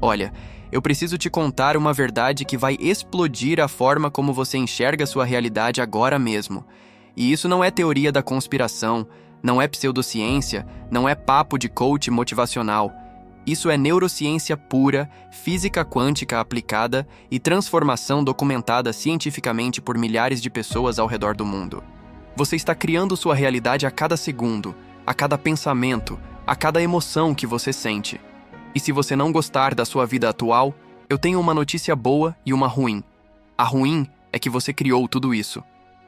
Olha, eu preciso te contar uma verdade que vai explodir a forma como você enxerga sua realidade agora mesmo. E isso não é teoria da conspiração, não é pseudociência, não é papo de coach motivacional. Isso é neurociência pura, física quântica aplicada e transformação documentada cientificamente por milhares de pessoas ao redor do mundo. Você está criando sua realidade a cada segundo, a cada pensamento, a cada emoção que você sente. E se você não gostar da sua vida atual, eu tenho uma notícia boa e uma ruim. A ruim é que você criou tudo isso.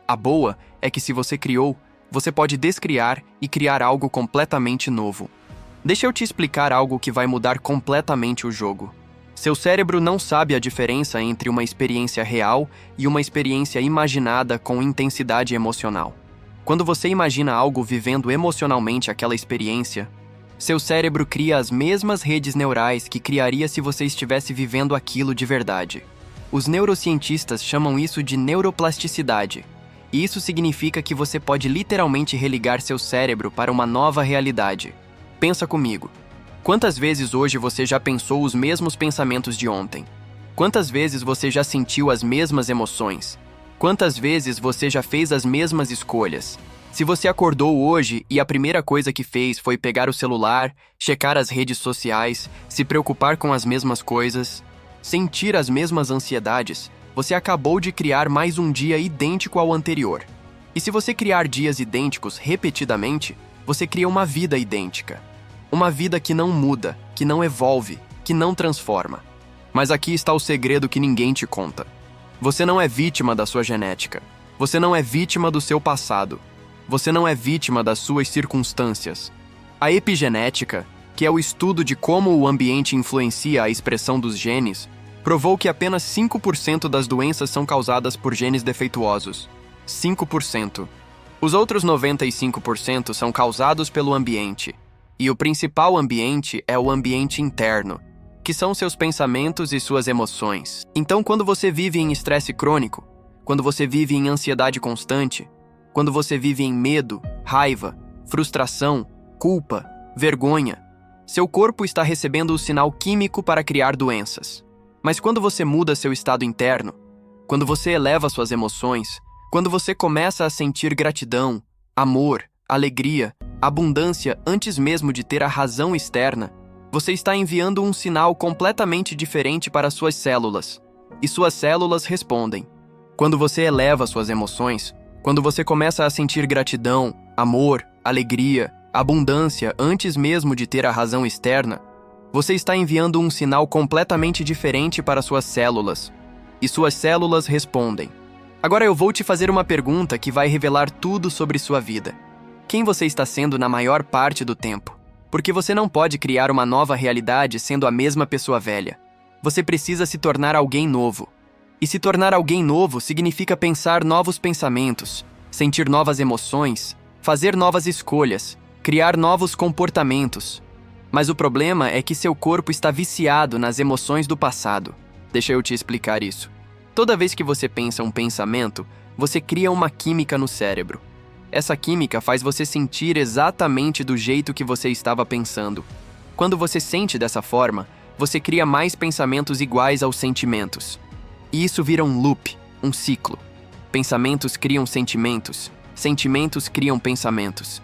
A boa é que se você criou, você pode descriar e criar algo completamente novo. Deixa eu te explicar algo que vai mudar completamente o jogo. Seu cérebro não sabe a diferença entre uma experiência real e uma experiência imaginada com intensidade emocional. Quando você imagina algo vivendo emocionalmente aquela experiência, seu cérebro cria as mesmas redes neurais que criaria se você estivesse vivendo aquilo de verdade. Os neurocientistas chamam isso de neuroplasticidade. E isso significa que você pode literalmente religar seu cérebro para uma nova realidade. Pensa comigo. Quantas vezes hoje você já pensou os mesmos pensamentos de ontem? Quantas vezes você já sentiu as mesmas emoções? Quantas vezes você já fez as mesmas escolhas? Se você acordou hoje e a primeira coisa que fez foi pegar o celular, checar as redes sociais, se preocupar com as mesmas coisas, sentir as mesmas ansiedades, você acabou de criar mais um dia idêntico ao anterior. E se você criar dias idênticos repetidamente, você cria uma vida idêntica. Uma vida que não muda, que não evolve, que não transforma. Mas aqui está o segredo que ninguém te conta. Você não é vítima da sua genética. Você não é vítima do seu passado. Você não é vítima das suas circunstâncias. A epigenética, que é o estudo de como o ambiente influencia a expressão dos genes, provou que apenas 5% das doenças são causadas por genes defeituosos. 5%. Os outros 95% são causados pelo ambiente. E o principal ambiente é o ambiente interno, que são seus pensamentos e suas emoções. Então, quando você vive em estresse crônico, quando você vive em ansiedade constante, quando você vive em medo, raiva, frustração, culpa, vergonha, seu corpo está recebendo o sinal químico para criar doenças. Mas quando você muda seu estado interno, quando você eleva suas emoções, quando você começa a sentir gratidão, amor, alegria, abundância antes mesmo de ter a razão externa, você está enviando um sinal completamente diferente para suas células. E suas células respondem. Quando você eleva suas emoções, quando você começa a sentir gratidão, amor, alegria, abundância antes mesmo de ter a razão externa, você está enviando um sinal completamente diferente para suas células. E suas células respondem. Agora eu vou te fazer uma pergunta que vai revelar tudo sobre sua vida. Quem você está sendo na maior parte do tempo? Porque você não pode criar uma nova realidade sendo a mesma pessoa velha. Você precisa se tornar alguém novo. E se tornar alguém novo significa pensar novos pensamentos, sentir novas emoções, fazer novas escolhas, criar novos comportamentos. Mas o problema é que seu corpo está viciado nas emoções do passado. Deixa eu te explicar isso. Toda vez que você pensa um pensamento, você cria uma química no cérebro. Essa química faz você sentir exatamente do jeito que você estava pensando. Quando você sente dessa forma, você cria mais pensamentos iguais aos sentimentos. E isso vira um loop, um ciclo. Pensamentos criam sentimentos, sentimentos criam pensamentos.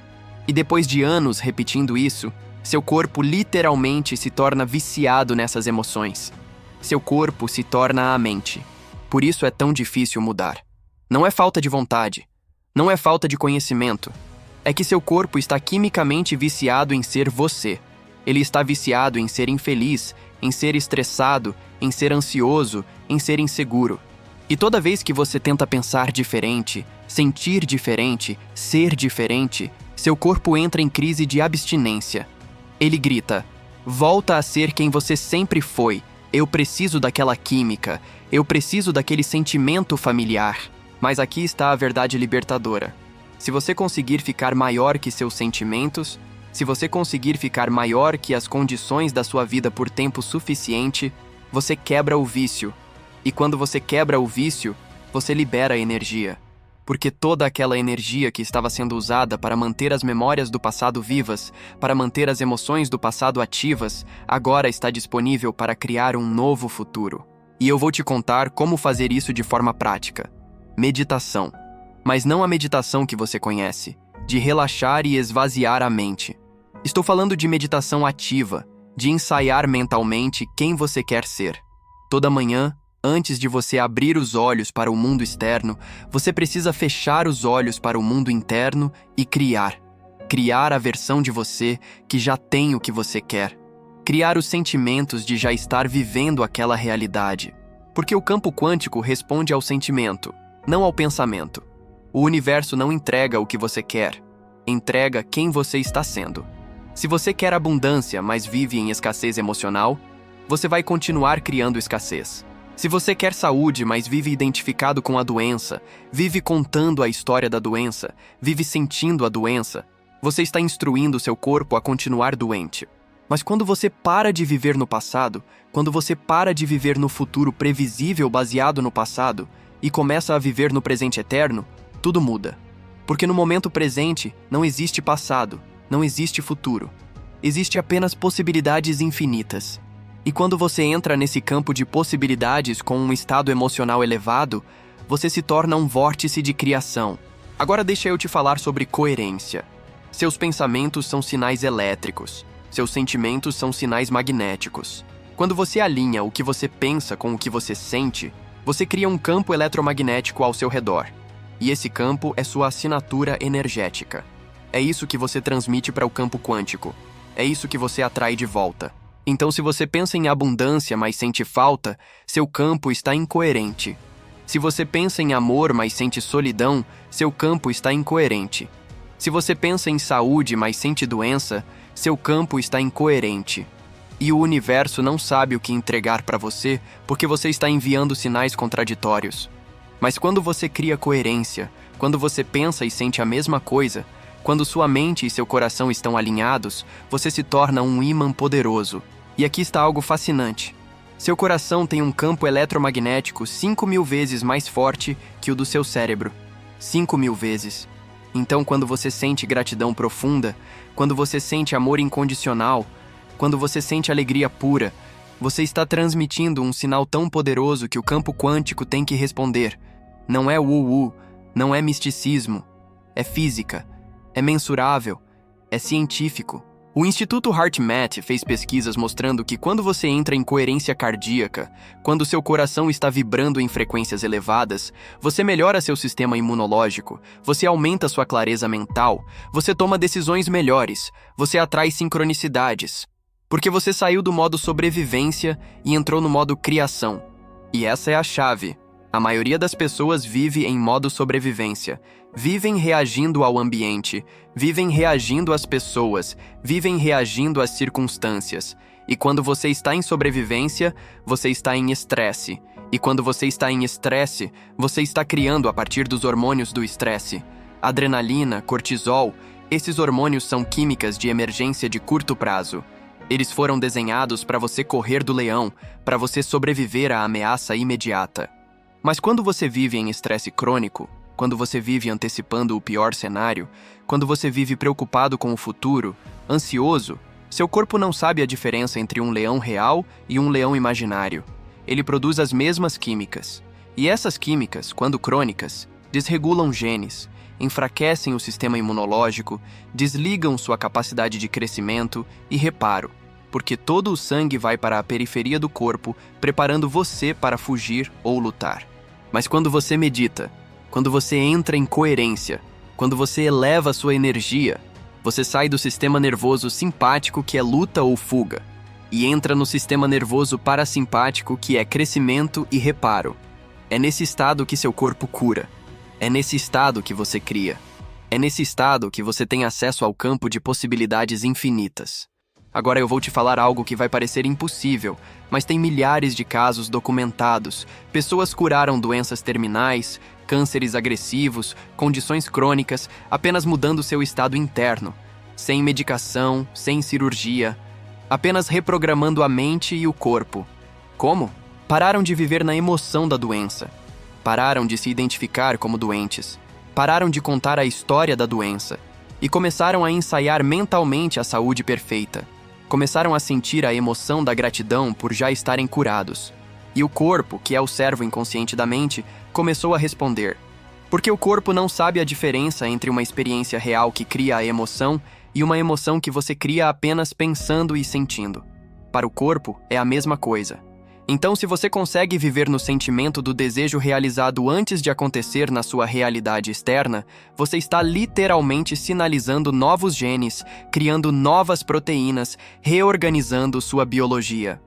E depois de anos repetindo isso, seu corpo literalmente se torna viciado nessas emoções. Seu corpo se torna a mente. Por isso é tão difícil mudar. Não é falta de vontade. Não é falta de conhecimento. É que seu corpo está quimicamente viciado em ser você. Ele está viciado em ser infeliz, em ser estressado, em ser ansioso, em ser inseguro. E toda vez que você tenta pensar diferente, sentir diferente, ser diferente, seu corpo entra em crise de abstinência. Ele grita, volta a ser quem você sempre foi. Eu preciso daquela química. Eu preciso daquele sentimento familiar. Mas aqui está a verdade libertadora. Se você conseguir ficar maior que seus sentimentos, se você conseguir ficar maior que as condições da sua vida por tempo suficiente, você quebra o vício. E quando você quebra o vício, você libera a energia. porque toda aquela energia que estava sendo usada para manter as memórias do passado vivas, para manter as emoções do passado ativas, agora está disponível para criar um novo futuro. E eu vou te contar como fazer isso de forma prática. Meditação. Mas não a meditação que você conhece, de relaxar e esvaziar a mente. Estou falando de meditação ativa, de ensaiar mentalmente quem você quer ser. Toda manhã, antes de você abrir os olhos para o mundo externo, você precisa fechar os olhos para o mundo interno e criar. Criar a versão de você que já tem o que você quer. Criar os sentimentos de já estar vivendo aquela realidade. Porque o campo quântico responde ao sentimento, não ao pensamento. O universo não entrega o que você quer, entrega quem você está sendo. Se você quer abundância, mas vive em escassez emocional, você vai continuar criando escassez. Se você quer saúde, mas vive identificado com a doença, vive contando a história da doença, vive sentindo a doença, você está instruindo seu corpo a continuar doente. Mas quando você para de viver no passado, quando você para de viver no futuro previsível baseado no passado e começa a viver no presente eterno, tudo muda. Porque no momento presente não existe passado, não existe futuro. Existe apenas possibilidades infinitas. E quando você entra nesse campo de possibilidades com um estado emocional elevado, você se torna um vórtice de criação. Agora deixa eu te falar sobre coerência. Seus pensamentos são sinais elétricos. Seus sentimentos são sinais magnéticos. Quando você alinha o que você pensa com o que você sente, você cria um campo eletromagnético ao seu redor. E esse campo é sua assinatura energética. É isso que você transmite para o campo quântico. É isso que você atrai de volta. Então, se você pensa em abundância, mas sente falta, seu campo está incoerente. Se você pensa em amor, mas sente solidão, seu campo está incoerente. Se você pensa em saúde, mas sente doença, seu campo está incoerente. E o universo não sabe o que entregar para você porque você está enviando sinais contraditórios. Mas quando você cria coerência, quando você pensa e sente a mesma coisa, quando sua mente e seu coração estão alinhados, você se torna um ímã poderoso. E aqui está algo fascinante. Seu coração tem um campo eletromagnético 5.000 vezes mais forte que o do seu cérebro. 5.000 vezes. Então, quando você sente gratidão profunda, quando você sente amor incondicional, quando você sente alegria pura, você está transmitindo um sinal tão poderoso que o campo quântico tem que responder. Não é não é misticismo, é física, é mensurável, é científico. O Instituto HeartMath fez pesquisas mostrando que quando você entra em coerência cardíaca, quando seu coração está vibrando em frequências elevadas, você melhora seu sistema imunológico, você aumenta sua clareza mental, você toma decisões melhores, você atrai sincronicidades. Porque você saiu do modo sobrevivência e entrou no modo criação. E essa é a chave. A maioria das pessoas vive em modo sobrevivência. Vivem reagindo ao ambiente, vivem reagindo às pessoas, vivem reagindo às circunstâncias. E quando você está em sobrevivência, você está em estresse. E quando você está em estresse, você está criando a partir dos hormônios do estresse. Adrenalina, cortisol, esses hormônios são químicas de emergência de curto prazo. Eles foram desenhados para você correr do leão, para você sobreviver à ameaça imediata. Mas quando você vive em estresse crônico, quando você vive antecipando o pior cenário, quando você vive preocupado com o futuro, ansioso, seu corpo não sabe a diferença entre um leão real e um leão imaginário. Ele produz as mesmas químicas. E essas químicas, quando crônicas, desregulam genes, enfraquecem o sistema imunológico, desligam sua capacidade de crescimento e reparo, porque todo o sangue vai para a periferia do corpo, preparando você para fugir ou lutar. Mas quando você medita, quando você entra em coerência, quando você eleva sua energia, você sai do sistema nervoso simpático, que é luta ou fuga, e entra no sistema nervoso parasimpático, que é crescimento e reparo. É nesse estado que seu corpo cura. É nesse estado que você cria. É nesse estado que você tem acesso ao campo de possibilidades infinitas. Agora eu vou te falar algo que vai parecer impossível, mas tem milhares de casos documentados. Pessoas curaram doenças terminais, cânceres agressivos, condições crônicas, apenas mudando seu estado interno, sem medicação, sem cirurgia, apenas reprogramando a mente e o corpo. Como? Pararam de viver na emoção da doença. Pararam de se identificar como doentes. pararam de contar a história da doença e começaram a ensaiar mentalmente a saúde perfeita. Começaram a sentir a emoção da gratidão por já estarem curados. E o corpo, que é o servo inconsciente da mente, começou a responder. Porque o corpo não sabe a diferença entre uma experiência real que cria a emoção e uma emoção que você cria apenas pensando e sentindo. Para o corpo, é a mesma coisa. Então, se você consegue viver no sentimento do desejo realizado antes de acontecer na sua realidade externa, você está literalmente sinalizando novos genes, criando novas proteínas, reorganizando sua biologia.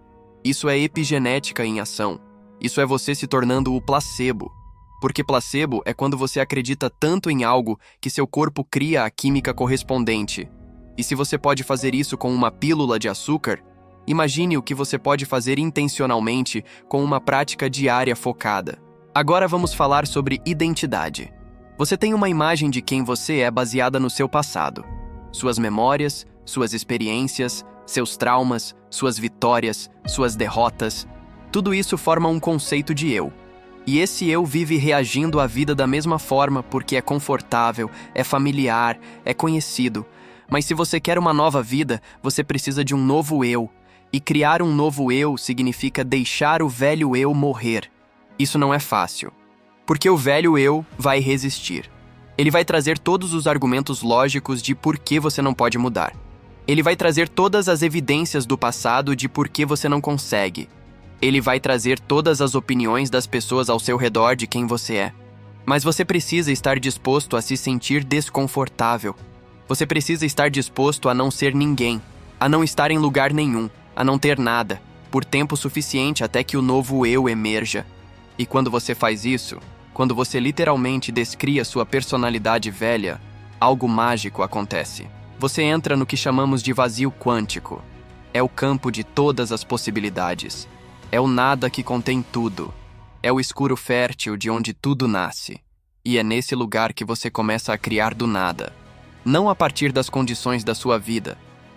Isso é epigenética em ação. Isso é você se tornando o placebo. Porque placebo é quando você acredita tanto em algo que seu corpo cria a química correspondente. E se você pode fazer isso com uma pílula de açúcar, imagine o que você pode fazer intencionalmente com uma prática diária focada. Agora vamos falar sobre identidade. Você tem uma imagem de quem você é baseada no seu passado. Suas memórias, suas experiências, seus traumas, suas vitórias, suas derrotas. Tudo isso forma um conceito de eu. E esse eu vive reagindo à vida da mesma forma porque é confortável, é familiar, é conhecido. Mas se você quer uma nova vida, você precisa de um novo eu. E criar um novo eu significa deixar o velho eu morrer. Isso não é fácil. Porque o velho eu vai resistir. Ele vai trazer todos os argumentos lógicos de por que você não pode mudar. Ele vai trazer todas as evidências do passado de por que você não consegue. Ele vai trazer todas as opiniões das pessoas ao seu redor de quem você é. Mas você precisa estar disposto a se sentir desconfortável. Você precisa estar disposto a não ser ninguém, a não estar em lugar nenhum, a não ter nada, por tempo suficiente até que o novo eu emerja. E quando você faz isso, quando você literalmente descria sua personalidade velha, algo mágico acontece. Você entra no que chamamos de vazio quântico. É o campo de todas as possibilidades. É o nada que contém tudo. É o escuro fértil de onde tudo nasce. E é nesse lugar que você começa a criar do nada. Não a partir das condições da sua vida,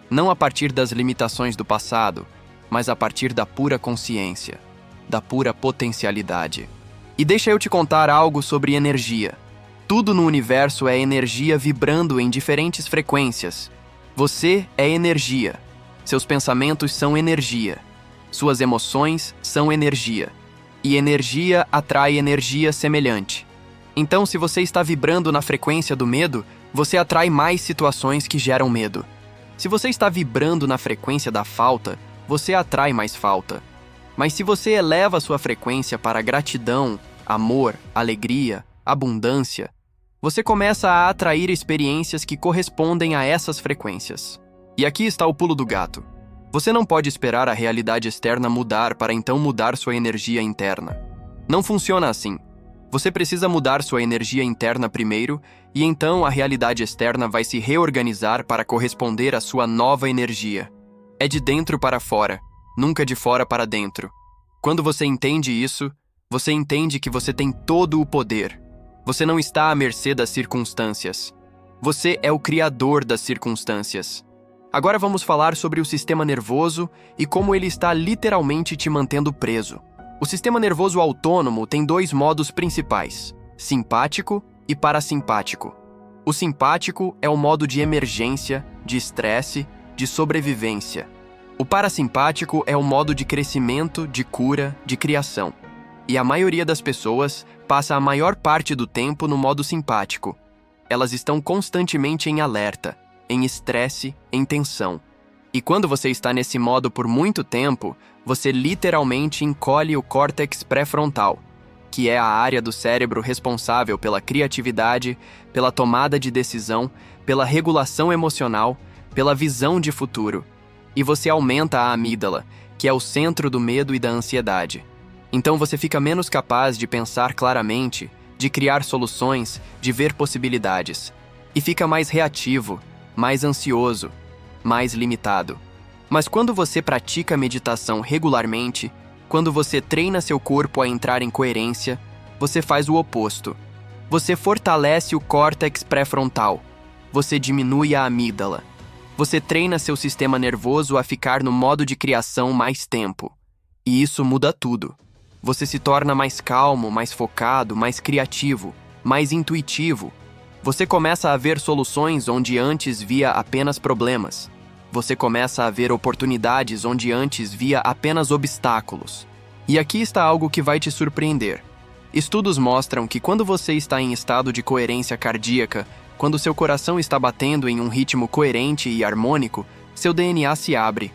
não a partir das limitações do passado, mas a partir da pura consciência, da pura potencialidade. E deixa eu te contar algo sobre energia. Tudo no universo é energia vibrando em diferentes frequências. Você é energia. Seus pensamentos são energia. Suas emoções são energia. E energia atrai energia semelhante. Então, se você está vibrando na frequência do medo, você atrai mais situações que geram medo. Se você está vibrando na frequência da falta, você atrai mais falta. Mas se você eleva sua frequência para gratidão, amor, alegria, abundância, você começa a atrair experiências que correspondem a essas frequências. E aqui está o pulo do gato. Você não pode esperar a realidade externa mudar para então mudar sua energia interna. Não funciona assim. Você precisa mudar sua energia interna primeiro, e então a realidade externa vai se reorganizar para corresponder à sua nova energia. É de dentro para fora, nunca de fora para dentro. Quando você entende isso, você entende que você tem todo o poder. Você não está à mercê das circunstâncias. Você é o criador das circunstâncias. Agora vamos falar sobre o sistema nervoso e como ele está literalmente te mantendo preso. O sistema nervoso autônomo tem dois modos principais, simpático e parasimpático. O simpático é o modo de emergência, de estresse, de sobrevivência. O parasimpático é o modo de crescimento, de cura, de criação. E a maioria das pessoas passa a maior parte do tempo no modo simpático. Elas estão constantemente em alerta, em estresse, em tensão. E quando você está nesse modo por muito tempo, você literalmente encolhe o córtex pré-frontal, que é a área do cérebro responsável pela criatividade, pela tomada de decisão, pela regulação emocional, pela visão de futuro. E você aumenta a amígdala, que é o centro do medo e da ansiedade. Então você fica menos capaz de pensar claramente, de criar soluções, de ver possibilidades. E fica mais reativo, mais ansioso, mais limitado. Mas quando você pratica meditação regularmente, quando você treina seu corpo a entrar em coerência, você faz o oposto. Você fortalece o córtex pré-frontal. Você diminui a amígdala. Você treina seu sistema nervoso a ficar no modo de criação mais tempo. E isso muda tudo. Você se torna mais calmo, mais focado, mais criativo, mais intuitivo, Você começa a ver soluções onde antes via apenas problemas. Você começa a ver oportunidades onde antes via apenas obstáculos. E aqui está algo que vai te surpreender. Estudos mostram que quando você está em estado de coerência cardíaca, quando seu coração está batendo em um ritmo coerente e harmônico, seu DNA se abre.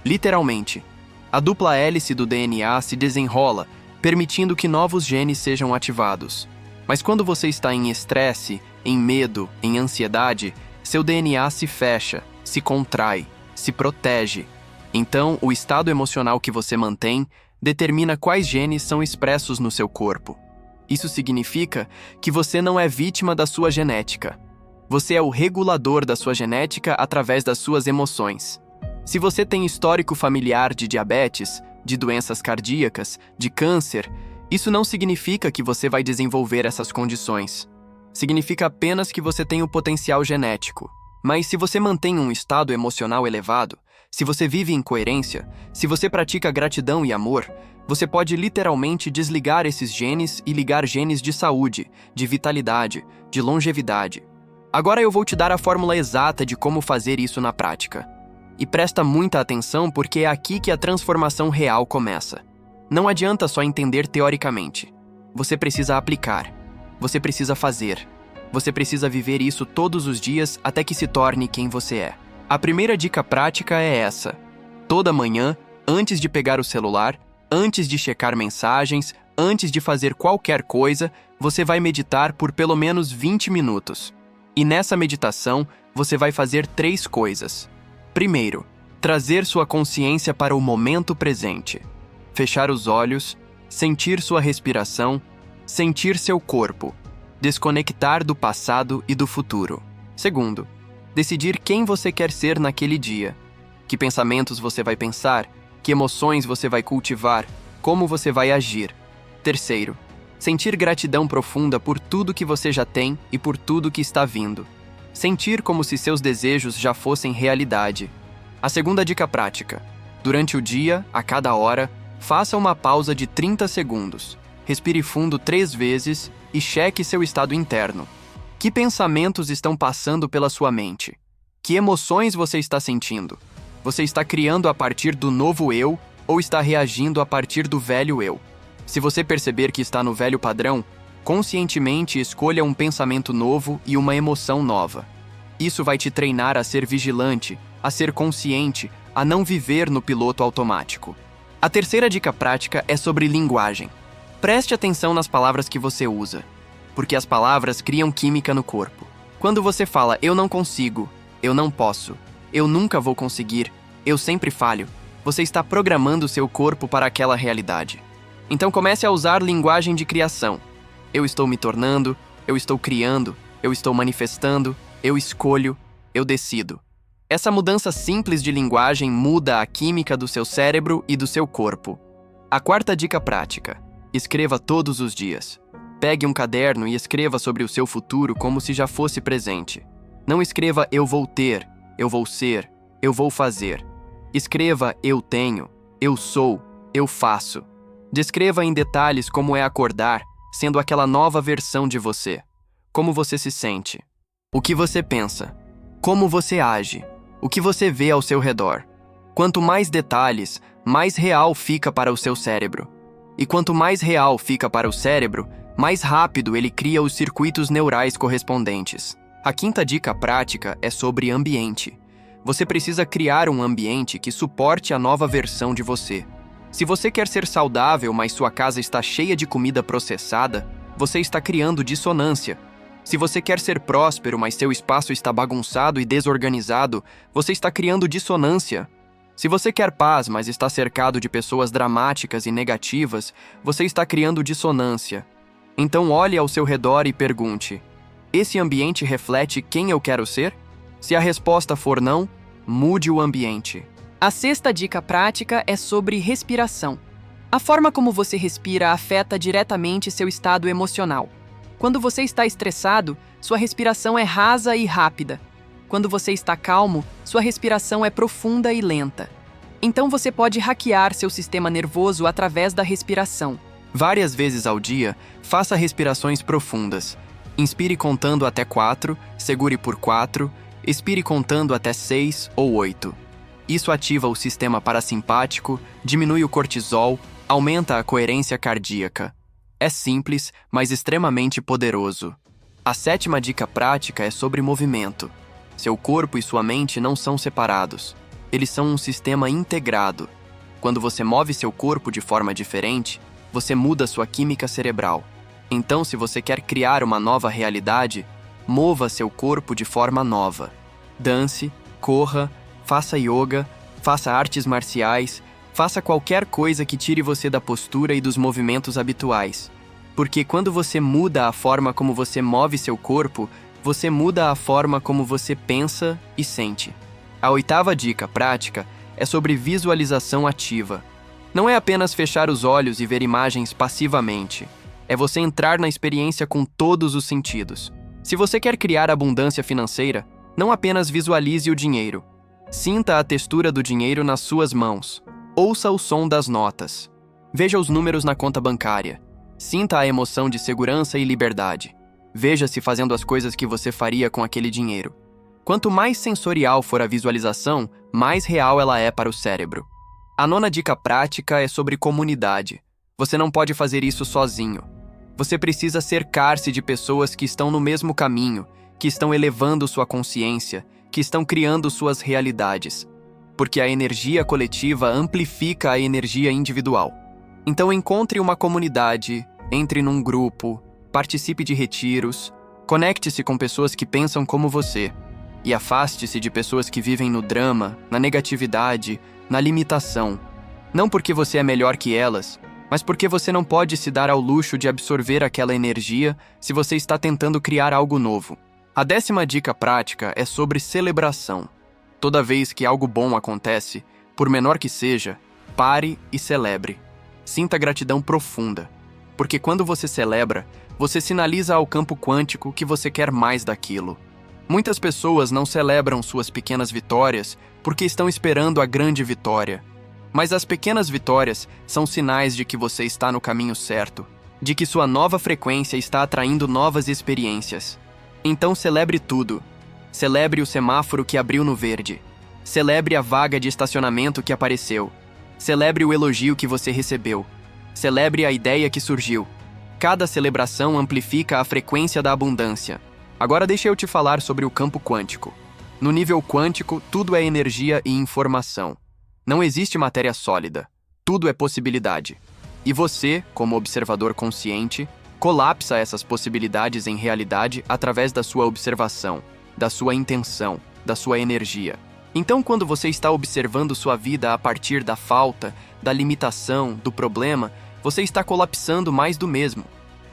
Literalmente. A dupla hélice do DNA se desenrola, permitindo que novos genes sejam ativados. Mas quando você está em estresse, em medo, em ansiedade, seu DNA se fecha, se contrai, se protege. Então, o estado emocional que você mantém determina quais genes são expressos no seu corpo. Isso significa que você não é vítima da sua genética. Você é o regulador da sua genética através das suas emoções. Se você tem histórico familiar de diabetes, de doenças cardíacas, de câncer, isso não significa que você vai desenvolver essas condições. Significa apenas que você tem o potencial genético. Mas se você mantém um estado emocional elevado, se você vive em coerência, se você pratica gratidão e amor, você pode literalmente desligar esses genes e ligar genes de saúde, de vitalidade, de longevidade. Agora eu vou te dar a fórmula exata de como fazer isso na prática. E presta muita atenção porque é aqui que a transformação real começa. Não adianta só entender teoricamente. Você precisa aplicar. Você precisa fazer. Você precisa viver isso todos os dias até que se torne quem você é. A primeira dica prática é essa. Toda manhã, antes de pegar o celular, antes de checar mensagens, antes de fazer qualquer coisa, você vai meditar por pelo menos 20 minutos. E nessa meditação, você vai fazer 3 coisas. Primeiro, trazer sua consciência para o momento presente. Fechar os olhos, sentir sua respiração, sentir seu corpo. Desconectar do passado e do futuro. Segundo, decidir quem você quer ser naquele dia. Que pensamentos você vai pensar, que emoções você vai cultivar, como você vai agir. Terceiro, sentir gratidão profunda por tudo que você já tem e por tudo que está vindo. Sentir como se seus desejos já fossem realidade. A segunda dica prática. Durante o dia, a cada hora, faça uma pausa de 30 segundos. Respire fundo 3 vezes e cheque seu estado interno. Que pensamentos estão passando pela sua mente? Que emoções você está sentindo? Você está criando a partir do novo eu ou está reagindo a partir do velho eu? Se você perceber que está no velho padrão, conscientemente escolha um pensamento novo e uma emoção nova. Isso vai te treinar a ser vigilante, a ser consciente, a não viver no piloto automático. A terceira dica prática é sobre linguagem. Preste atenção nas palavras que você usa, porque as palavras criam química no corpo. Quando você fala eu não consigo, eu não posso, eu nunca vou conseguir, eu sempre falho, você está programando seu corpo para aquela realidade. Então comece a usar linguagem de criação. Eu estou me tornando, eu estou criando, eu estou manifestando, eu escolho, eu decido. Essa mudança simples de linguagem muda a química do seu cérebro e do seu corpo. A quarta dica prática. Escreva todos os dias. Pegue um caderno e escreva sobre o seu futuro como se já fosse presente. Não escreva eu vou ter, eu vou ser, eu vou fazer. Escreva eu tenho, eu sou, eu faço. Descreva em detalhes como é acordar, sendo aquela nova versão de você. Como você se sente. O que você pensa. Como você age. O que você vê ao seu redor. Quanto mais detalhes, mais real fica para o seu cérebro. E quanto mais real fica para o cérebro, mais rápido ele cria os circuitos neurais correspondentes. A quinta dica prática é sobre ambiente. Você precisa criar um ambiente que suporte a nova versão de você. Se você quer ser saudável, mas sua casa está cheia de comida processada, você está criando dissonância. Se você quer ser próspero, mas seu espaço está bagunçado e desorganizado, você está criando dissonância. Se você quer paz, mas está cercado de pessoas dramáticas e negativas, você está criando dissonância. Então olhe ao seu redor e pergunte: esse ambiente reflete quem eu quero ser? Se a resposta for não, mude o ambiente. A sexta dica prática é sobre respiração. A forma como você respira afeta diretamente seu estado emocional. Quando você está estressado, sua respiração é rasa e rápida. Quando você está calmo, sua respiração é profunda e lenta. Então você pode hackear seu sistema nervoso através da respiração. Várias vezes ao dia, faça respirações profundas. Inspire contando até 4, segure por 4, expire contando até 6 ou 8. Isso ativa o sistema parasimpático, diminui o cortisol, aumenta a coerência cardíaca. É simples, mas extremamente poderoso. A sétima dica prática é sobre movimento. Seu corpo e sua mente não são separados. Eles são um sistema integrado. Quando você move seu corpo de forma diferente, você muda sua química cerebral. Então, se você quer criar uma nova realidade, mova seu corpo de forma nova. Dance, corra, faça yoga, faça artes marciais, faça qualquer coisa que tire você da postura e dos movimentos habituais. Porque quando você muda a forma como você move seu corpo, você muda a forma como você pensa e sente. A oitava dica prática é sobre visualização ativa. Não é apenas fechar os olhos e ver imagens passivamente. É você entrar na experiência com todos os sentidos. Se você quer criar abundância financeira, não apenas visualize o dinheiro. Sinta a textura do dinheiro nas suas mãos. Ouça o som das notas. Veja os números na conta bancária. Sinta a emoção de segurança e liberdade. Veja-se fazendo as coisas que você faria com aquele dinheiro. Quanto mais sensorial for a visualização, mais real ela é para o cérebro. A nona dica prática é sobre comunidade. Você não pode fazer isso sozinho. Você precisa cercar-se de pessoas que estão no mesmo caminho, que estão elevando sua consciência, que estão criando suas realidades. Porque a energia coletiva amplifica a energia individual. Então encontre uma comunidade, entre num grupo, participe de retiros, conecte-se com pessoas que pensam como você e afaste-se de pessoas que vivem no drama, na negatividade, na limitação. Não porque você é melhor que elas, mas porque você não pode se dar ao luxo de absorver aquela energia se você está tentando criar algo novo. A 10ª dica prática é sobre celebração. Toda vez que algo bom acontece, por menor que seja, pare e celebre. Sinta gratidão profunda, porque quando você celebra, você sinaliza ao campo quântico que você quer mais daquilo. Muitas pessoas não celebram suas pequenas vitórias porque estão esperando a grande vitória. Mas as pequenas vitórias são sinais de que você está no caminho certo, de que sua nova frequência está atraindo novas experiências. Então celebre tudo. Celebre o semáforo que abriu no verde. Celebre a vaga de estacionamento que apareceu. Celebre o elogio que você recebeu. Celebre a ideia que surgiu. Cada celebração amplifica a frequência da abundância. Agora deixa eu te falar sobre o campo quântico. No nível quântico, tudo é energia e informação. Não existe matéria sólida. Tudo é possibilidade. E você, como observador consciente, colapsa essas possibilidades em realidade através da sua observação, da sua intenção, da sua energia. Então, quando você está observando sua vida a partir da falta, da limitação, do problema, você está colapsando mais do mesmo.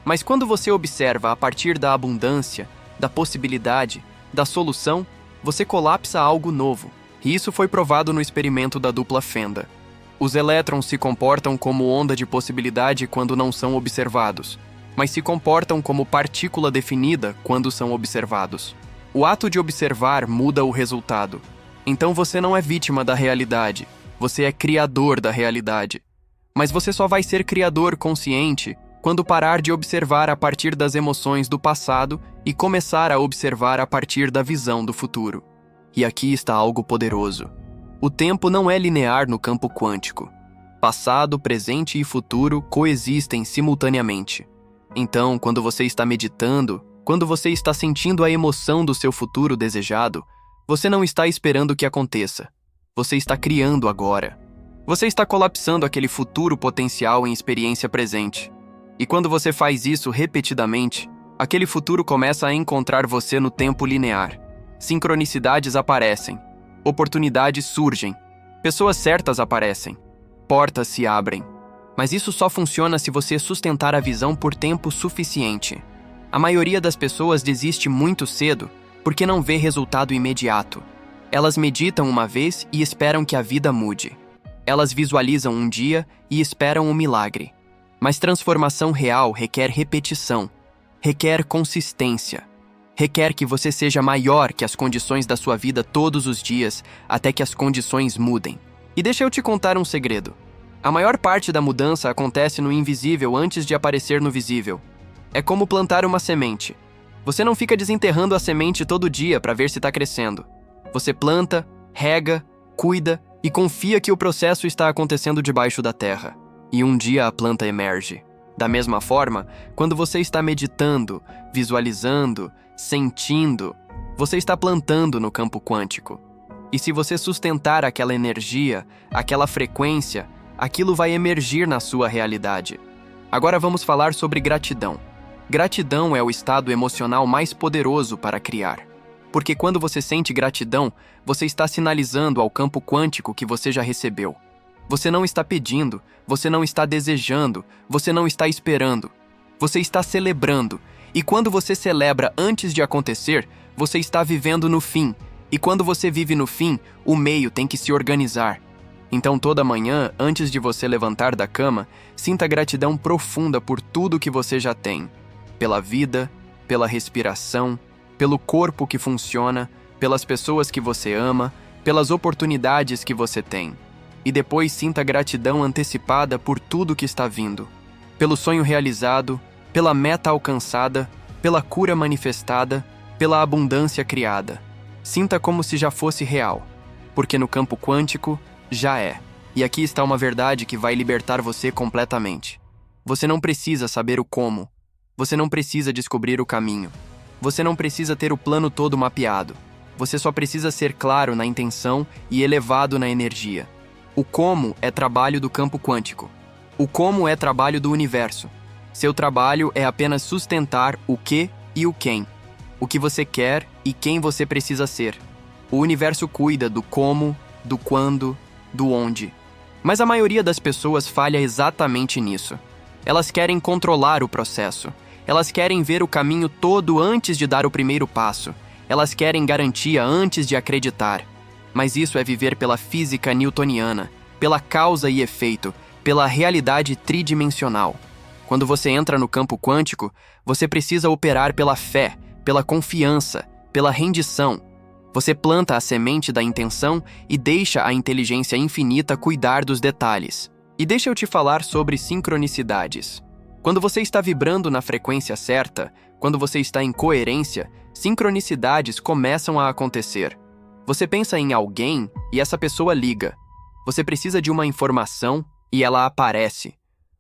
Mas quando você observa a partir da abundância, da possibilidade, da solução, você colapsa algo novo. E isso foi provado no experimento da dupla fenda. Os elétrons se comportam como onda de possibilidade quando não são observados, mas se comportam como partícula definida quando são observados. O ato de observar muda o resultado. Então você não é vítima da realidade, você é criador da realidade. Mas você só vai ser criador consciente quando parar de observar a partir das emoções do passado e começar a observar a partir da visão do futuro. E aqui está algo poderoso. O tempo não é linear no campo quântico. Passado, presente e futuro coexistem simultaneamente. Então, quando você está meditando, quando você está sentindo a emoção do seu futuro desejado, você não está esperando que aconteça. Você está criando agora. Você está colapsando aquele futuro potencial em experiência presente. E quando você faz isso repetidamente, aquele futuro começa a encontrar você no tempo linear. Sincronicidades aparecem. Oportunidades surgem. Pessoas certas aparecem. Portas se abrem. Mas isso só funciona se você sustentar a visão por tempo suficiente. A maioria das pessoas desiste muito cedo porque não vê resultado imediato. Elas meditam uma vez e esperam que a vida mude. Elas visualizam um dia e esperam um milagre. Mas transformação real requer repetição, requer consistência, requer que você seja maior que as condições da sua vida todos os dias até que as condições mudem. E deixa eu te contar um segredo. A maior parte da mudança acontece no invisível antes de aparecer no visível. É como plantar uma semente. Você não fica desenterrando a semente todo dia para ver se está crescendo. Você planta, rega, cuida e confia que o processo está acontecendo debaixo da terra. E um dia a planta emerge. Da mesma forma, quando você está meditando, visualizando, sentindo, você está plantando no campo quântico. E se você sustentar aquela energia, aquela frequência, aquilo vai emergir na sua realidade. Agora vamos falar sobre gratidão. Gratidão é o estado emocional mais poderoso para criar. Porque quando você sente gratidão, você está sinalizando ao campo quântico que você já recebeu. Você não está pedindo, você não está desejando, você não está esperando. Você está celebrando. E quando você celebra antes de acontecer, você está vivendo no fim. E quando você vive no fim, o meio tem que se organizar. Então toda manhã, antes de você levantar da cama, sinta gratidão profunda por tudo que você já tem. Pela vida, pela respiração, pelo corpo que funciona, pelas pessoas que você ama, pelas oportunidades que você tem. E depois sinta gratidão antecipada por tudo que está vindo. Pelo sonho realizado, pela meta alcançada, pela cura manifestada, pela abundância criada. Sinta como se já fosse real, porque no campo quântico, já é. E aqui está uma verdade que vai libertar você completamente. Você não precisa saber o como. Você não precisa descobrir o caminho. Você não precisa ter o plano todo mapeado. Você só precisa ser claro na intenção e elevado na energia. O como é trabalho do campo quântico. O como é trabalho do universo. Seu trabalho é apenas sustentar o que e o quem. O que você quer e quem você precisa ser. O universo cuida do como, do quando, do onde. Mas a maioria das pessoas falha exatamente nisso. Elas querem controlar o processo. Elas querem ver o caminho todo antes de dar o primeiro passo. Elas querem garantia antes de acreditar. Mas isso é viver pela física newtoniana, pela causa e efeito, pela realidade tridimensional. Quando você entra no campo quântico, você precisa operar pela fé, pela confiança, pela rendição. Você planta a semente da intenção e deixa a inteligência infinita cuidar dos detalhes. E deixa eu te falar sobre sincronicidades. Quando você está vibrando na frequência certa, quando você está em coerência, sincronicidades começam a acontecer. Você pensa em alguém e essa pessoa liga. Você precisa de uma informação e ela aparece.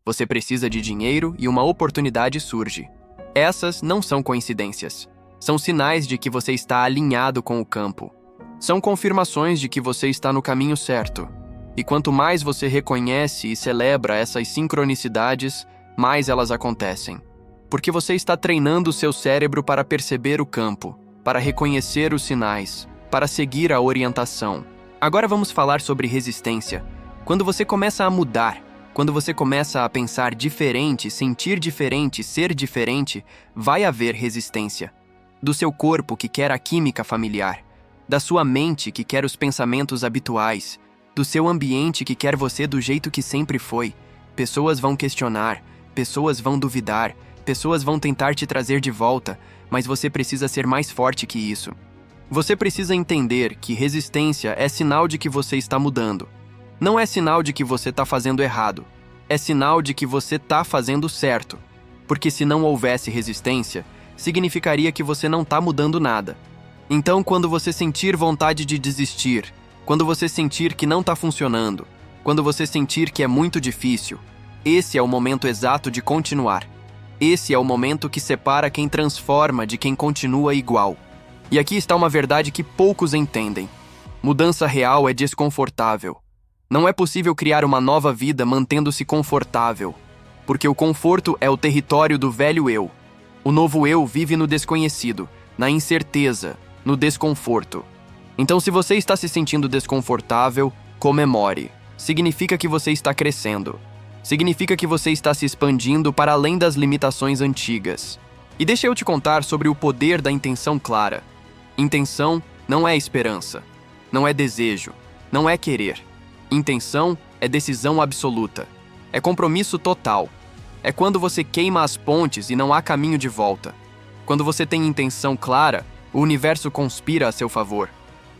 Você precisa de dinheiro e uma oportunidade surge. Essas não são coincidências. São sinais de que você está alinhado com o campo. São confirmações de que você está no caminho certo. E quanto mais você reconhece e celebra essas sincronicidades, mais elas acontecem. Porque você está treinando o seu cérebro para perceber o campo, para reconhecer os sinais, para seguir a orientação. Agora vamos falar sobre resistência. Quando você começa a mudar, quando você começa a pensar diferente, sentir diferente, ser diferente, vai haver resistência. Do seu corpo que quer a química familiar, da sua mente que quer os pensamentos habituais, do seu ambiente que quer você do jeito que sempre foi. Pessoas vão questionar, pessoas vão duvidar, pessoas vão tentar te trazer de volta, mas você precisa ser mais forte que isso. Você precisa entender que resistência é sinal de que você está mudando. Não é sinal de que você está fazendo errado. É sinal de que você está fazendo certo. Porque se não houvesse resistência, significaria que você não está mudando nada. Então, quando você sentir vontade de desistir, quando você sentir que não está funcionando, quando você sentir que é muito difícil, esse é o momento exato de continuar. Esse é o momento que separa quem transforma de quem continua igual. E aqui está uma verdade que poucos entendem. Mudança real é desconfortável. Não é possível criar uma nova vida mantendo-se confortável, porque o conforto é o território do velho eu. O novo eu vive no desconhecido, na incerteza, no desconforto. Então, se você está se sentindo desconfortável, comemore. Significa que você está crescendo. Significa que você está se expandindo para além das limitações antigas. E deixa eu te contar sobre o poder da intenção clara. Intenção não é esperança, não é desejo, não é querer. Intenção é decisão absoluta. É compromisso total. É quando você queima as pontes e não há caminho de volta. Quando você tem intenção clara, o universo conspira a seu favor.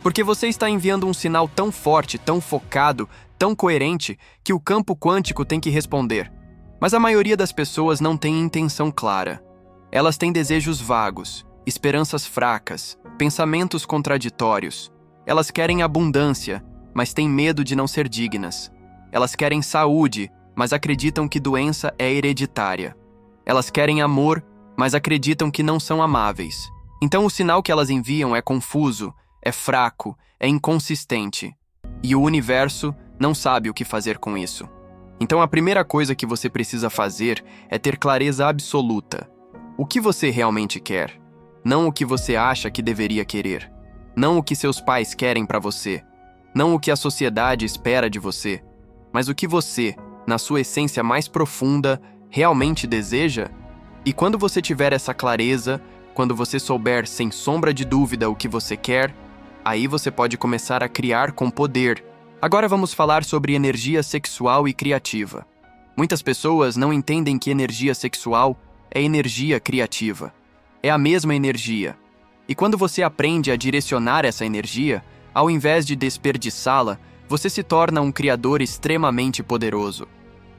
Porque você está enviando um sinal tão forte, tão focado, tão coerente, que o campo quântico tem que responder. Mas a maioria das pessoas não tem intenção clara. Elas têm desejos vagos, esperanças fracas, pensamentos contraditórios. Elas querem abundância, mas têm medo de não ser dignas. Elas querem saúde, mas acreditam que doença é hereditária. Elas querem amor, mas acreditam que não são amáveis. Então o sinal que elas enviam é confuso, é fraco, é inconsistente. E o universo não sabe o que fazer com isso. Então a primeira coisa que você precisa fazer é ter clareza absoluta. O que você realmente quer? Não o que você acha que deveria querer. Não o que seus pais querem para você. Não o que a sociedade espera de você. Mas o que você, na sua essência mais profunda, realmente deseja? E quando você tiver essa clareza, quando você souber sem sombra de dúvida o que você quer, aí você pode começar a criar com poder. Agora vamos falar sobre energia sexual e criativa. Muitas pessoas não entendem que energia sexual é energia criativa. É a mesma energia. E quando você aprende a direcionar essa energia, ao invés de desperdiçá-la, você se torna um criador extremamente poderoso.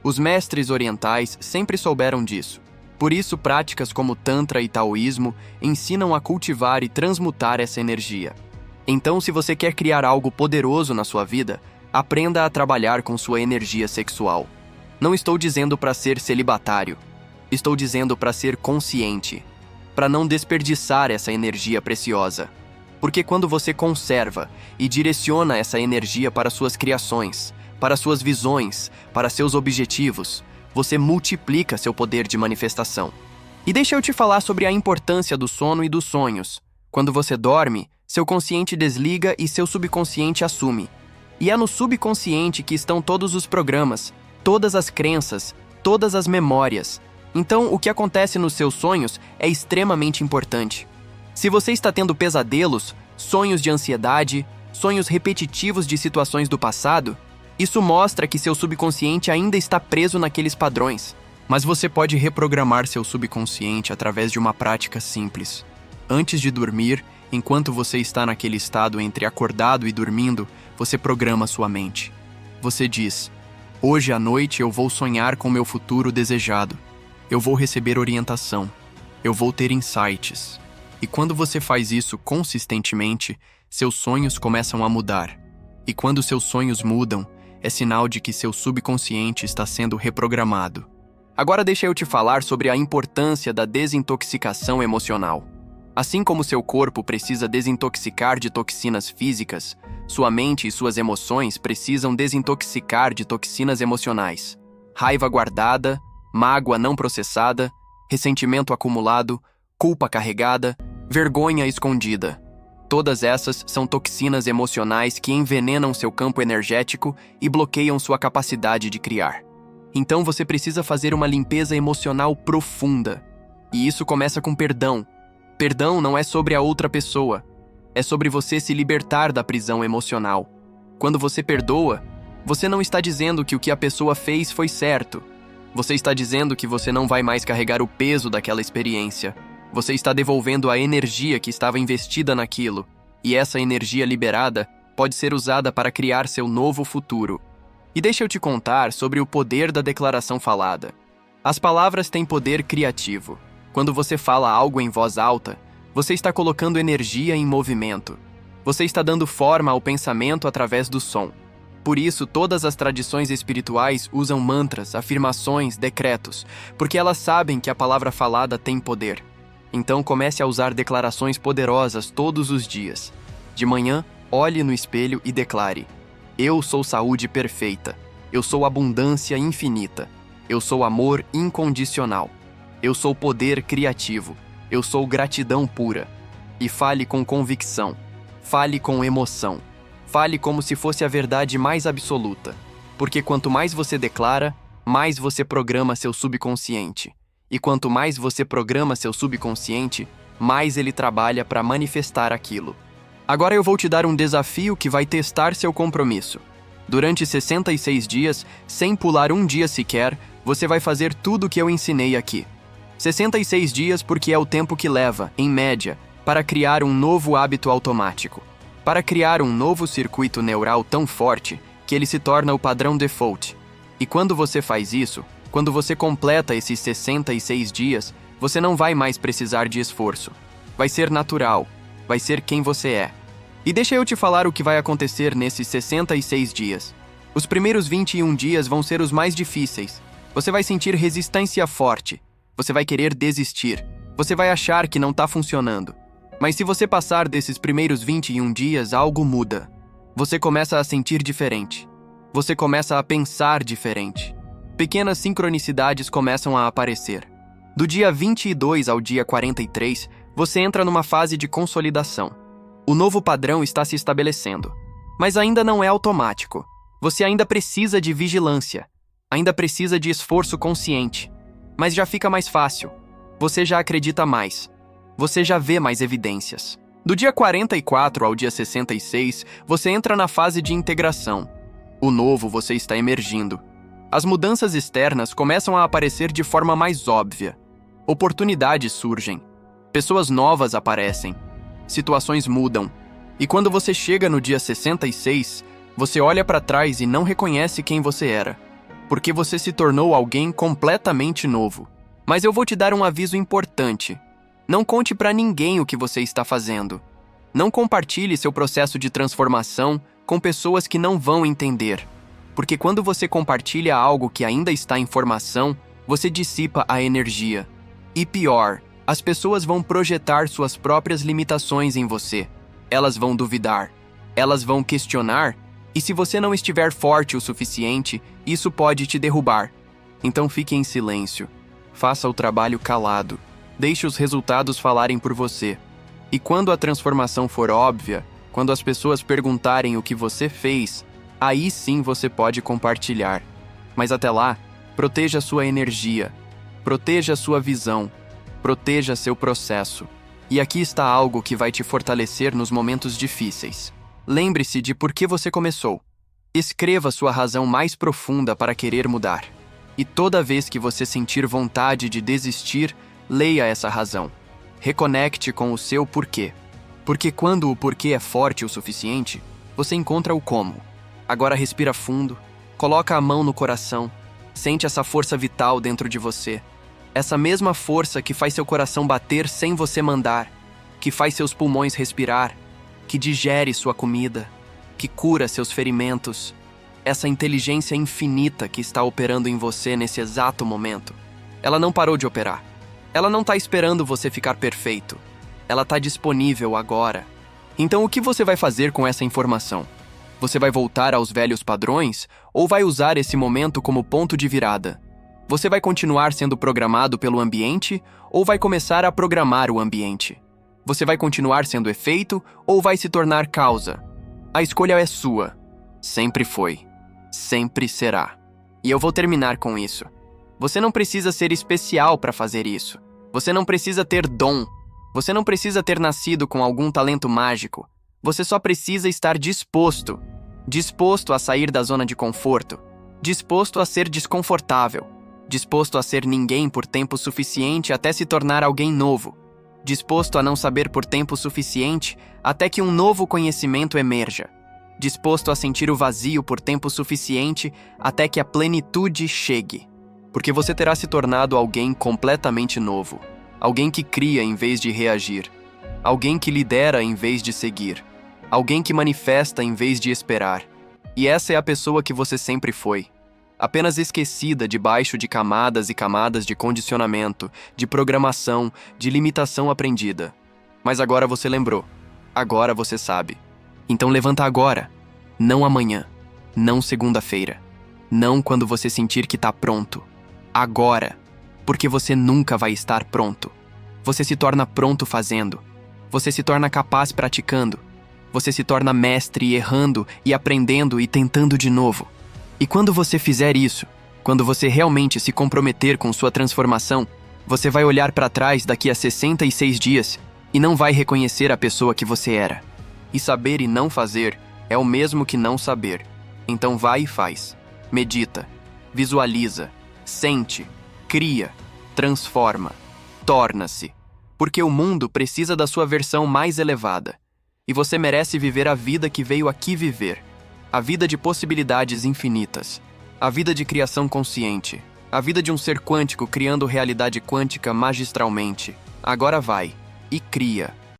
Os mestres orientais sempre souberam disso. Por isso, práticas como Tantra e Taoísmo ensinam a cultivar e transmutar essa energia. Então, se você quer criar algo poderoso na sua vida, aprenda a trabalhar com sua energia sexual. Não estou dizendo para ser celibatário. Estou dizendo para ser consciente, para não desperdiçar essa energia preciosa. Porque quando você conserva e direciona essa energia para suas criações, para suas visões, para seus objetivos, você multiplica seu poder de manifestação. E deixa eu te falar sobre a importância do sono e dos sonhos. Quando você dorme, seu consciente desliga e seu subconsciente assume. E é no subconsciente que estão todos os programas, todas as crenças, todas as memórias. Então, o que acontece nos seus sonhos é extremamente importante. Se você está tendo pesadelos, sonhos de ansiedade, sonhos repetitivos de situações do passado, isso mostra que seu subconsciente ainda está preso naqueles padrões. Mas você pode reprogramar seu subconsciente através de uma prática simples. Antes de dormir, enquanto você está naquele estado entre acordado e dormindo, você programa sua mente. Você diz: hoje à noite eu vou sonhar com meu futuro desejado. Eu vou receber orientação. Eu vou ter insights. E quando você faz isso consistentemente, seus sonhos começam a mudar. E quando seus sonhos mudam, é sinal de que seu subconsciente está sendo reprogramado. Agora deixa eu te falar sobre a importância da desintoxicação emocional. Assim como seu corpo precisa desintoxicar de toxinas físicas, sua mente e suas emoções precisam desintoxicar de toxinas emocionais. Raiva guardada, mágoa não processada, ressentimento acumulado, culpa carregada, vergonha escondida. Todas essas são toxinas emocionais que envenenam seu campo energético e bloqueiam sua capacidade de criar. Então você precisa fazer uma limpeza emocional profunda. E isso começa com perdão. Perdão não é sobre a outra pessoa. É sobre você se libertar da prisão emocional. Quando você perdoa, você não está dizendo que o que a pessoa fez foi certo. Você está dizendo que você não vai mais carregar o peso daquela experiência. Você está devolvendo a energia que estava investida naquilo. E essa energia liberada pode ser usada para criar seu novo futuro. E deixa eu te contar sobre o poder da declaração falada. As palavras têm poder criativo. Quando você fala algo em voz alta, você está colocando energia em movimento. Você está dando forma ao pensamento através do som. Por isso, todas as tradições espirituais usam mantras, afirmações, decretos, porque elas sabem que a palavra falada tem poder. Então comece a usar declarações poderosas todos os dias. De manhã, olhe no espelho e declare: eu sou saúde perfeita. Eu sou abundância infinita. Eu sou amor incondicional. Eu sou poder criativo. Eu sou gratidão pura. E fale com convicção. Fale com emoção. Fale como se fosse a verdade mais absoluta. Porque quanto mais você declara, mais você programa seu subconsciente. E quanto mais você programa seu subconsciente, mais ele trabalha para manifestar aquilo. Agora eu vou te dar um desafio que vai testar seu compromisso. Durante 66 dias, sem pular um dia sequer, você vai fazer tudo o que eu ensinei aqui. 66 dias porque é o tempo que leva, em média, para criar um novo hábito automático. Para criar um novo circuito neural tão forte que ele se torna o padrão default. E quando você faz isso, quando você completa esses 66 dias, você não vai mais precisar de esforço. Vai ser natural. Vai ser quem você é. E deixa eu te falar o que vai acontecer nesses 66 dias. Os primeiros 21 dias vão ser os mais difíceis. Você vai sentir resistência forte. Você vai querer desistir. Você vai achar que não está funcionando. Mas se você passar desses primeiros 21 dias, algo muda. Você começa a sentir diferente. Você começa a pensar diferente. Pequenas sincronicidades começam a aparecer. Do dia 22 ao dia 43, você entra numa fase de consolidação. O novo padrão está se estabelecendo. Mas ainda não é automático. Você ainda precisa de vigilância. Ainda precisa de esforço consciente. Mas já fica mais fácil. Você já acredita mais. Você já vê mais evidências. Do dia 44 ao dia 66, você entra na fase de integração. O novo você está emergindo. As mudanças externas começam a aparecer de forma mais óbvia. Oportunidades surgem. Pessoas novas aparecem. Situações mudam. E quando você chega no dia 66, você olha para trás e não reconhece quem você era. Porque você se tornou alguém completamente novo. Mas eu vou te dar um aviso importante. Não conte para ninguém o que você está fazendo. Não compartilhe seu processo de transformação com pessoas que não vão entender. Porque quando você compartilha algo que ainda está em formação, você dissipa a energia. E pior, as pessoas vão projetar suas próprias limitações em você. Elas vão duvidar. Elas vão questionar. E se você não estiver forte o suficiente, isso pode te derrubar. Então fique em silêncio. Faça o trabalho calado. Deixe os resultados falarem por você. E quando a transformação for óbvia, quando as pessoas perguntarem o que você fez, aí sim você pode compartilhar. Mas até lá, proteja sua energia, proteja sua visão, proteja seu processo. E aqui está algo que vai te fortalecer nos momentos difíceis. Lembre-se de por que você começou. Escreva sua razão mais profunda para querer mudar. E toda vez que você sentir vontade de desistir, leia essa razão. Reconecte com o seu porquê. Porque quando o porquê é forte o suficiente, você encontra o como. Agora respira fundo, coloca a mão no coração, sente essa força vital dentro de você. Essa mesma força que faz seu coração bater sem você mandar, que faz seus pulmões respirar, que digere sua comida, que cura seus ferimentos. Essa inteligência infinita que está operando em você nesse exato momento. Ela não parou de operar. Ela não está esperando você ficar perfeito. Ela está disponível agora. Então o que você vai fazer com essa informação? Você vai voltar aos velhos padrões ou vai usar esse momento como ponto de virada? Você vai continuar sendo programado pelo ambiente ou vai começar a programar o ambiente? Você vai continuar sendo efeito ou vai se tornar causa? A escolha é sua. Sempre foi. Sempre será. E eu vou terminar com isso. Você não precisa ser especial para fazer isso. Você não precisa ter dom. Você não precisa ter nascido com algum talento mágico. Você só precisa estar disposto. Disposto a sair da zona de conforto. Disposto a ser desconfortável. Disposto a ser ninguém por tempo suficiente até se tornar alguém novo. Disposto a não saber por tempo suficiente até que um novo conhecimento emerja. Disposto a sentir o vazio por tempo suficiente até que a plenitude chegue. Porque você terá se tornado alguém completamente novo. Alguém que cria em vez de reagir. Alguém que lidera em vez de seguir. Alguém que manifesta em vez de esperar. E essa é a pessoa que você sempre foi. Apenas esquecida debaixo de camadas e camadas de condicionamento, de programação, de limitação aprendida. Mas agora você lembrou. Agora você sabe. Então levanta agora. Não amanhã. Não segunda-feira. Não quando você sentir que está pronto. Agora. Porque você nunca vai estar pronto. Você se torna pronto fazendo. Você se torna capaz praticando. Você se torna mestre errando e aprendendo e tentando de novo. E quando você fizer isso, quando você realmente se comprometer com sua transformação, você vai olhar para trás daqui a 66 dias e não vai reconhecer a pessoa que você era. E saber e não fazer é o mesmo que não saber. Então vai e faz. Medita, visualiza, sente, cria, transforma, torna-se. Porque o mundo precisa da sua versão mais elevada. E você merece viver a vida que veio aqui viver. A vida de possibilidades infinitas. A vida de criação consciente. A vida de um ser quântico criando realidade quântica magistralmente. Agora vai. e cria.